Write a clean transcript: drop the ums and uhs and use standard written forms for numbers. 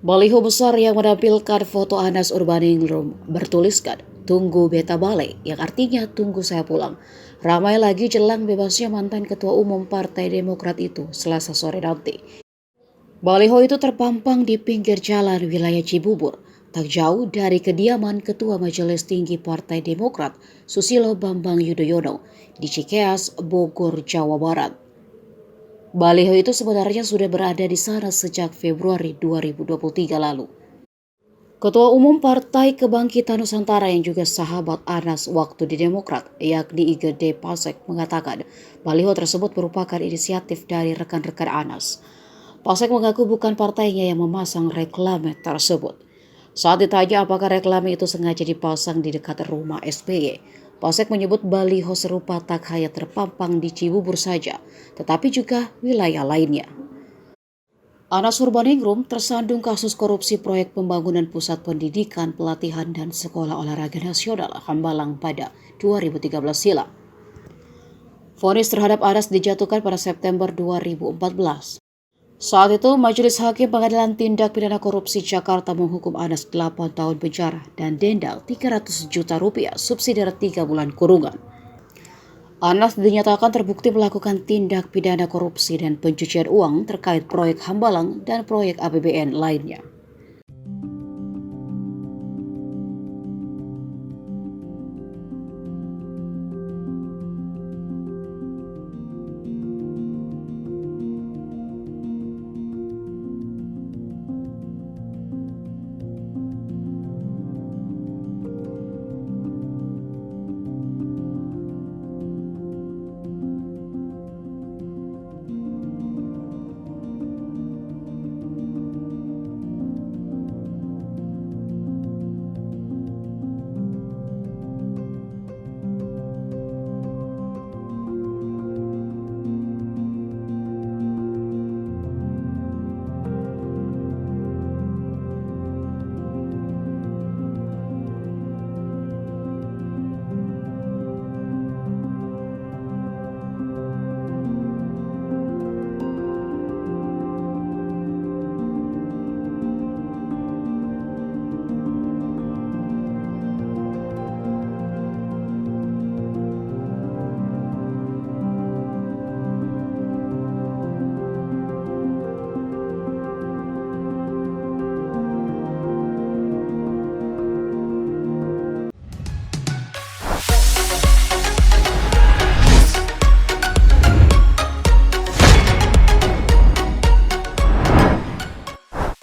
Baliho besar yang menampilkan foto Anas Urbaningrum bertuliskan, "Tunggu beta balik," yang artinya tunggu saya pulang. Ramai lagi jelang bebasnya mantan Ketua Umum Partai Demokrat itu Selasa sore nanti. Baliho itu terpampang di pinggir jalan wilayah Cibubur, tak jauh dari kediaman Ketua Majelis Tinggi Partai Demokrat Susilo Bambang Yudhoyono di Cikeas, Bogor, Jawa Barat. Baliho itu sebenarnya sudah berada di sana sejak Februari 2023 lalu. Ketua Umum Partai Kebangkitan Nusantara yang juga sahabat Anas waktu di Demokrat, yakni Igede Pasek, mengatakan baliho tersebut merupakan inisiatif dari rekan-rekan Anas. Pasek mengaku bukan partainya yang memasang reklame tersebut. Saat ditanya apakah reklame itu sengaja dipasang di dekat rumah SBY, Pasek menyebut baliho serupa tak hanya terpampang di Cibubur saja, tetapi juga wilayah lainnya. Anas Urbaningrum tersandung kasus korupsi proyek pembangunan pusat pendidikan, pelatihan, dan sekolah olahraga nasional Hambalang pada 2013 silam. Vonis terhadap Anas dijatuhkan pada September 2014. Saat itu, Majelis Hakim Pengadilan Tindak Pidana Korupsi Jakarta menghukum Anas 8 tahun penjara dan denda 300 juta rupiah subsidi 3 bulan kurungan. Anas dinyatakan terbukti melakukan tindak pidana korupsi dan pencucian uang terkait proyek Hambalang dan proyek APBN lainnya.